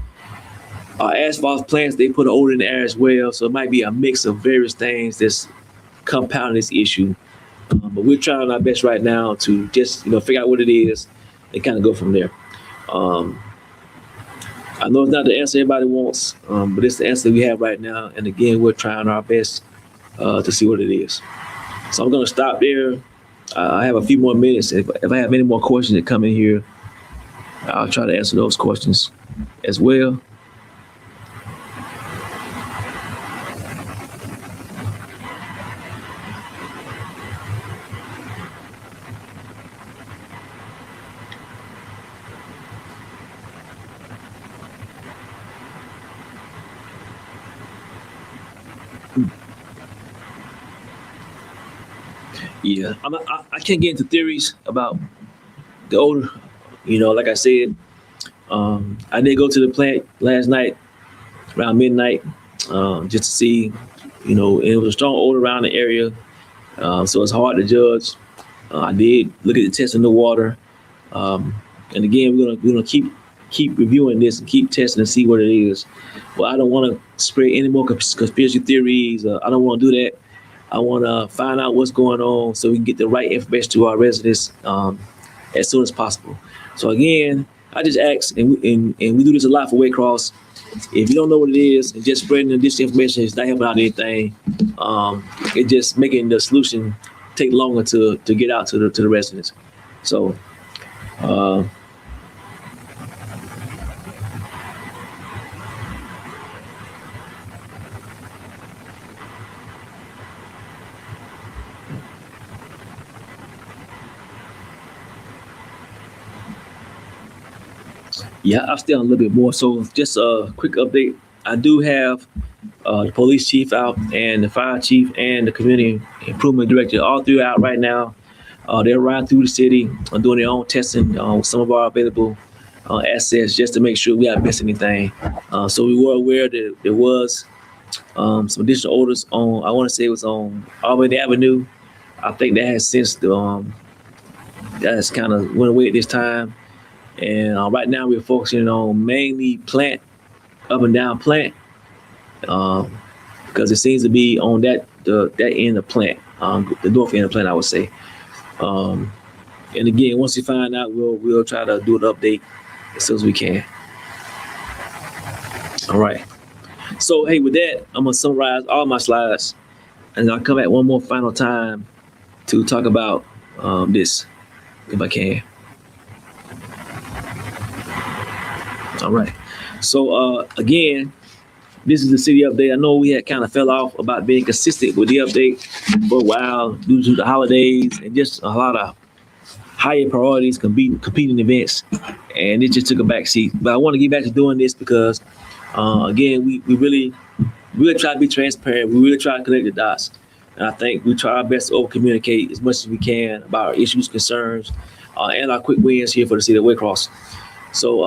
asphalt plants, they put an odor in the air as well. So it might be a mix of various things that's compounding this issue. But we're trying our best right now to just, figure out what it is and kind of go from there. Um, I know it's not the answer everybody wants, but it's the answer we have right now. And again, we're trying our best to see what it is. So I'm going to stop there. I have a few more minutes. If I have any more questions that come in here, I'll try to answer those questions as well. Yeah, I can't get into theories about the odor. Like I said, I did go to the plant last night around midnight just to see, and it was a strong odor around the area, so it's hard to judge. I did look at the test in the water, and again, we're gonna keep reviewing this and keep testing and see what it is. But I don't want to spread any more conspiracy theories. I don't want to do that. I want to find out what's going on so we can get the right information to our residents as soon as possible. So again, I just ask, and we do this a lot for Waycross. If you don't know what it is, and just spreading this information is not helping out anything. It's just making the solution take longer to get out to the residents. So. Yeah, I'll stay on a little bit more. So just a quick update. I do have the police chief out and the fire chief and the community improvement director, all three out right now. They're riding through the city, doing their own testing on some of our available assets just to make sure we haven't missed anything. So we were aware that there was some additional orders on, I want to say it was on Albany Avenue. I think that has since that has kind of went away at this time. And right now we're focusing on mainly plant, up and down plant, because it seems to be on that end of plant, the north end of plant, I would say. And again, once we find out, we'll try to do an update as soon as we can. All right. So hey, with that, I'm gonna summarize all my slides, and I'll come back one more final time to talk about this, if I can. All right. So again, this is the city update. I know we had kind of fell off about being consistent with the update for a while due to the holidays and just a lot of higher priorities, competing events, and it just took a back seat. But I want to get back to doing this because, again, we really try to be transparent. We really try to connect the dots. And I think we try our best to over communicate as much as we can about our issues, concerns, and our quick wins here for the city of Waycross. So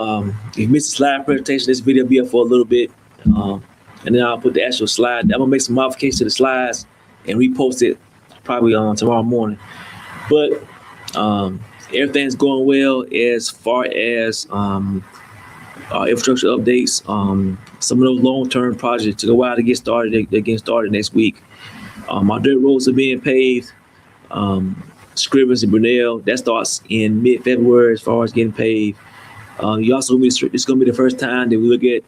if you missed the slide presentation, this video will be up for a little bit. And then I'll put the actual slide. I'm gonna make some modifications to the slides and repost it probably tomorrow morning. But everything's going well as far as our infrastructure updates. Some of those long-term projects took a while to get started. They're getting started next week. Our dirt roads are being paved. Scrivens and Brunel, that starts in mid-February as far as getting paved. It's going to be the first time that we look at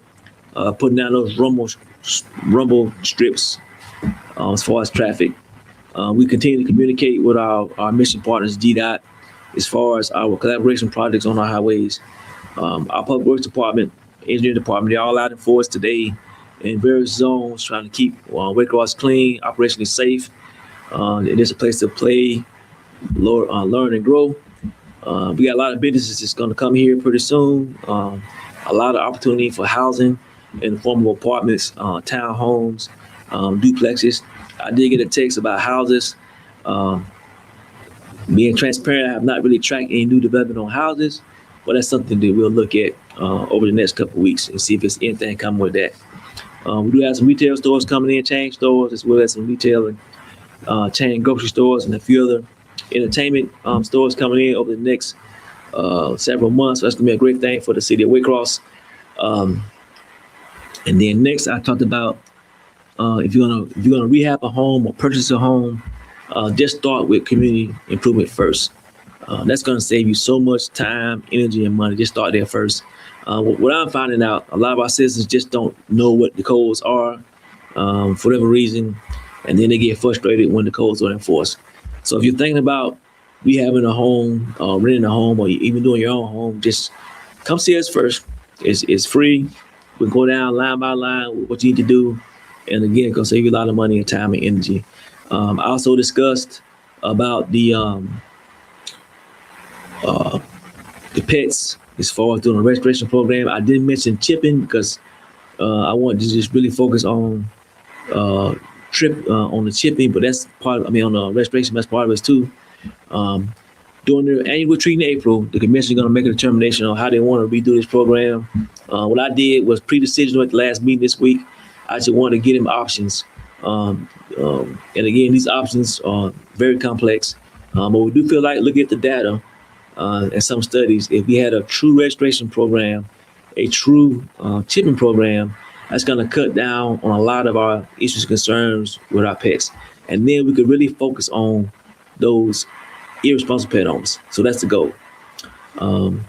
putting down those rumble strips as far as traffic. We continue to communicate with our mission partners, GDOT, as far as our collaboration projects on our highways. Our public works department, engineering department, they're all out in force today in various zones trying to keep Waycross clean, operationally safe. It is a place to play, learn and grow. We got a lot of businesses that's going to come here pretty soon. A lot of opportunity for housing in the form of apartments, townhomes, duplexes. I did get a text about houses. Um, Being transparent, I have not really tracked any new development on houses, but that's something that we'll look at over the next couple of weeks and see if there's anything coming with that. We do have some retail stores coming in, chain stores, as well as some retail and chain grocery stores and a few other entertainment stores coming in over the next several months. So that's gonna be a great thing for the city of Waycross. Um, and then next, I talked about if you're gonna rehab a home or purchase a home, just start with community improvement first. That's gonna save you so much time, energy, and money. Just start there first. What I'm finding out, a lot of our citizens just don't know what the codes are for whatever reason, and then they get frustrated when the codes are enforced. So if you're thinking about rehabbing a home, renting a home, or even doing your own home, just come see us first. It's free. We go down line by line what you need to do, and again, it's gonna save you a lot of money and time and energy. I also discussed about the pets as far as doing a restoration program. I didn't mention chipping because I wanted to just really focus on on the chipping, but that's part of, on the restoration, that's part of it too. During the annual retreat in April, the commission is going to make a determination on how they want to redo this program. What I did was pre-decision at the last meeting this week. I just wanted to get them options. And again, these options are very complex. But we do feel like looking at the data and some studies, if we had a true restoration program, a true chipping program, that's going to cut down on a lot of our issues and concerns with our pets. And then we could really focus on those irresponsible pet owners. So that's the goal. And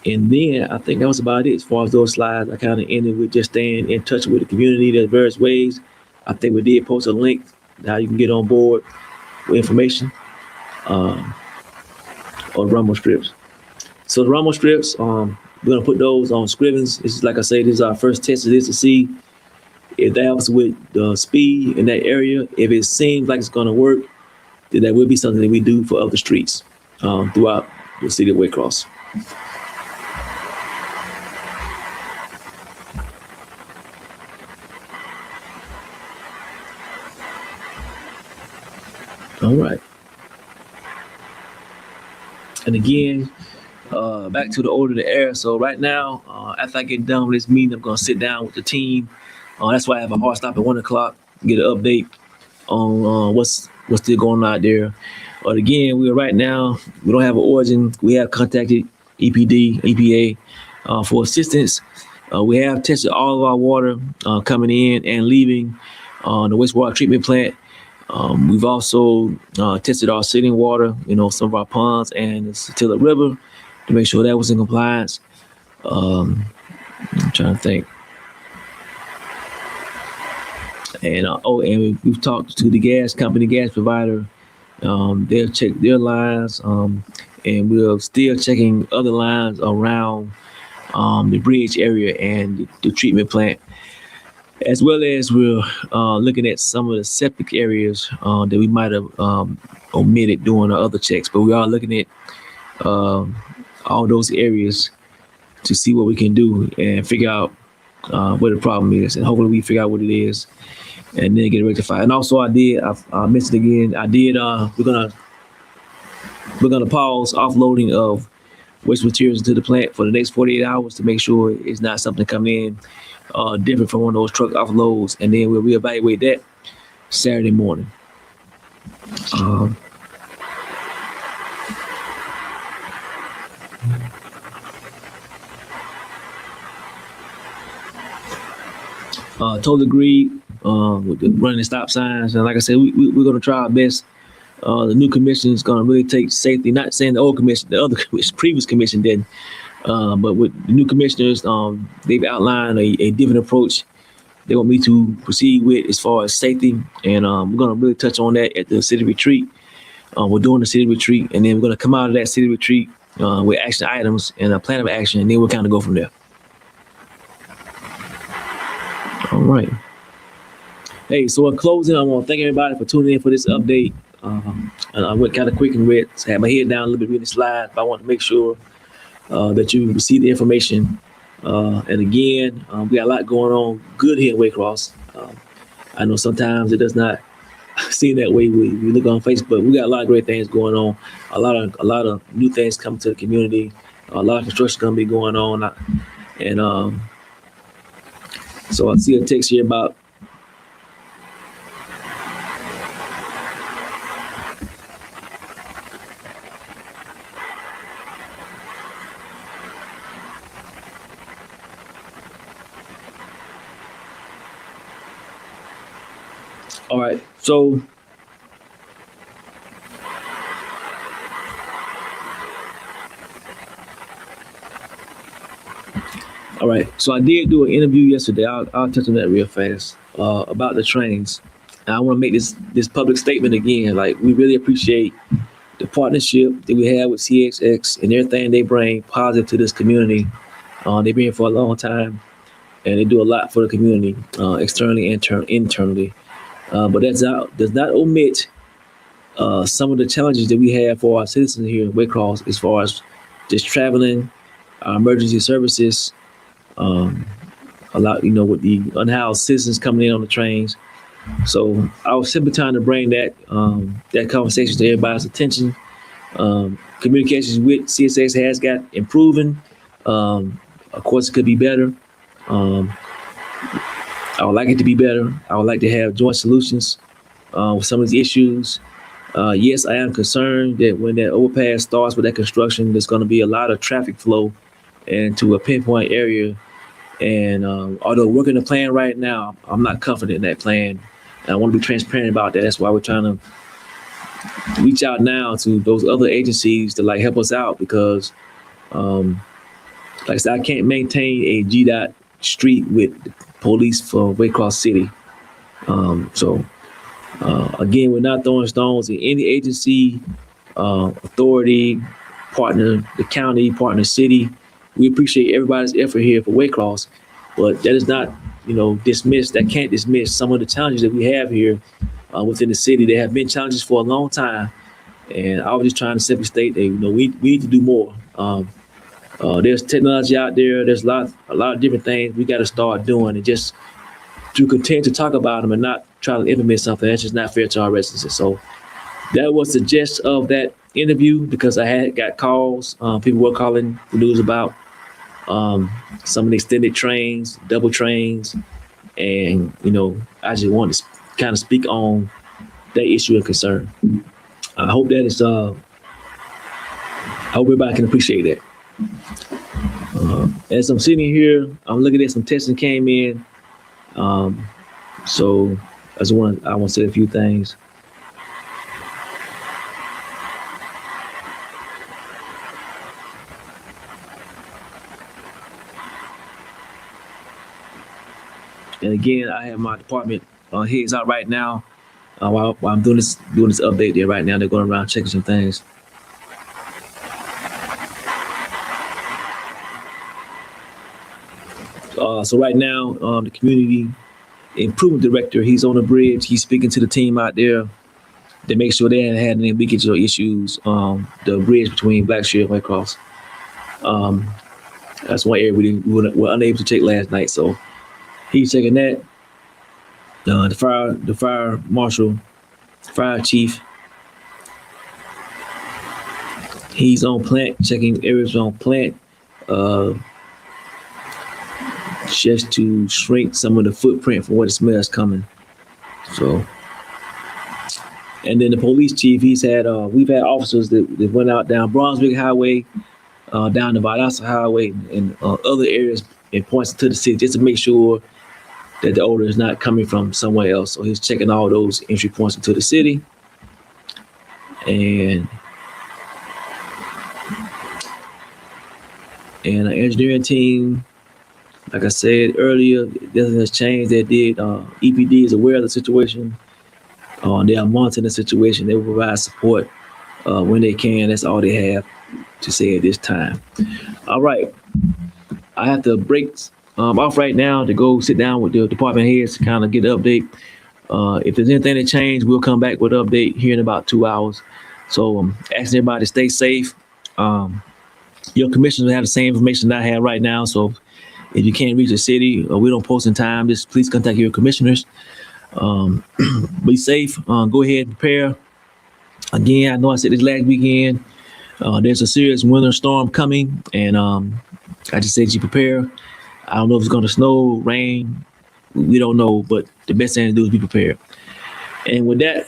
then I think that was about it. As far as those slides, I kind of ended with just staying in touch with the community in various ways. I think we did post a link how you can get on board with information on Rumble strips. So the Rumble strips, we're gonna put those on Scrivens. This is, like I say, this is our first test of this to see if that helps with the speed in that area. If it seems like it's gonna work, then that will be something that we do for other streets throughout the city of Waycross. All right. And again, back to the order of the air. So right now, after I get done with this meeting, I'm going to sit down with the team. That's why I have a hard stop at 1 o'clock, get an update on what's still going on out there. But again, we don't have an origin. We have contacted EPD, EPA for assistance. We have tested all of our water coming in and leaving the wastewater treatment plant. We've also tested our sitting water, some of our ponds and the Satilla River to make sure that was in compliance. I'm trying to think. And we've talked to the gas company, gas provider. They'll check their lines, and we're still checking other lines around the bridge area and the treatment plant. As well as we're looking at some of the septic areas that we might have omitted doing our other checks, but we are looking at all those areas to see what we can do and figure out what the problem is, and hopefully we figure out what it is and then get it rectified. And also I mentioned again, we're gonna pause offloading of waste materials into the plant for the next 48 hours to make sure it's not something coming in different from one of those truck offloads, and then we'll reevaluate that Saturday morning. Totally agreed with the running stop signs, and like I said, we're going to try our best. The new commission is going to really take safety. Not saying the old commission, the other previous commission didn't. But with the new commissioners, they've outlined a different approach they want me to proceed with as far as safety. And we're going to really touch on that at the city retreat. We're doing the city retreat, and then we're going to come out of that city retreat with action items and a plan of action, and then we'll kind of go from there. All right. Hey, so in closing, I want to thank everybody for tuning in for this update. And I went kind of quick and read, had my head down a little bit reading the slides, but I want to make sure that you receive the information. And again, we got a lot going on good here in Waycross. I know sometimes it does not seem that way. We look on Facebook. We got a lot of great things going on. A lot of new things coming to the community. A lot of construction going to be going on. And so I see a text here about all right. So all right. So I did do an interview yesterday. I'll touch on that real fast about the trains. And I want to make this public statement again. Like, we really appreciate the partnership that we have with CXX and everything they bring positive to this community. They've been here for a long time, and they do a lot for the community, externally and internally. But that does not omit some of the challenges that we have for our citizens here in Waycross, as far as just traveling, our emergency services, a lot, with the unhoused citizens coming in on the trains. So I was simply trying to bring that conversation to everybody's attention. Communications with CSX has got improving. Of course, it could be better. I would like it to be better. I would like to have joint solutions with some of these issues. Yes, I am concerned that when that overpass starts with that construction, there's going to be a lot of traffic flow into a pinpoint area. And although working the plan right now, I'm not confident in that plan. And I want to be transparent about that. That's why we're trying to reach out now to those other agencies to help us out, because like I said, I can't maintain a GDOT street with police for Waycross City. Again, we're not throwing stones at any agency, authority, partner, the county, partner city. We appreciate everybody's effort here for Waycross, but that is not, can't dismiss some of the challenges that we have here within the city. There have been challenges for a long time, and I was just trying to simply state that we need to do more. There's technology out there. There's a lot of different things we got to start doing, and just to continue to talk about them and not try to implement something that's just not fair to our residents. So that was the gist of that interview, because I had got calls. People were calling the news about some of the extended trains, double trains, and I just wanted to kind of speak on that issue of concern. I hope that is. I hope everybody can appreciate that. As I'm sitting here, I'm looking at some testing came in. So I want to say a few things. And again, I have my department heads out right now while I'm doing this update there right now. They're going around checking some things. So right now, the community improvement director, he's on the bridge. He's speaking to the team out there to make sure they haven't had any leakage or issues. The bridge between Blackshear and Waycross. That's one area we were unable to check last night. So he's checking that. The fire marshal, fire chief, he's on plant, checking areas on plant. Just to shrink some of the footprint from where the smell is coming. So, and then the police chief, we've had officers that went out down Brunswick Highway, down the Valdosta Highway, and other areas and points to the city, just to make sure that the odor is not coming from somewhere else. So he's checking all those entry points into the city. And an engineering team, like I said earlier, nothing has changed. They did. EPD is aware of the situation. They are monitoring the situation. They will provide support when they can. That's all they have to say at this time. All right. I have to break off right now to go sit down with the department heads to kind of get an update If there's anything that changed, we'll come back with an update here in about 2 hours. So asking everybody to stay safe. Your commissioners will have the same information that I have right now. So if you can't reach the city or we don't post in time, just please contact your commissioners. Be safe. Go ahead and prepare. Again, I know I said this last weekend. There's a serious winter storm coming, and I just said you prepare. I don't know if it's going to snow, rain. We don't know, but the best thing to do is be prepared. And with that,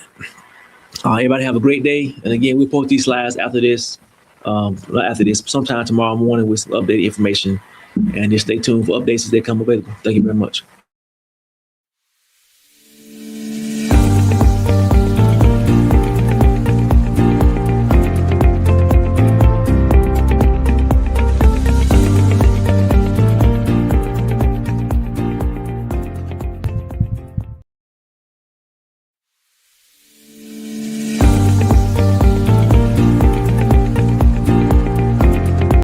everybody have a great day. And again, we'll post these slides after this, sometime tomorrow morning with some updated information. And just stay tuned for updates as they come available. Thank you very much.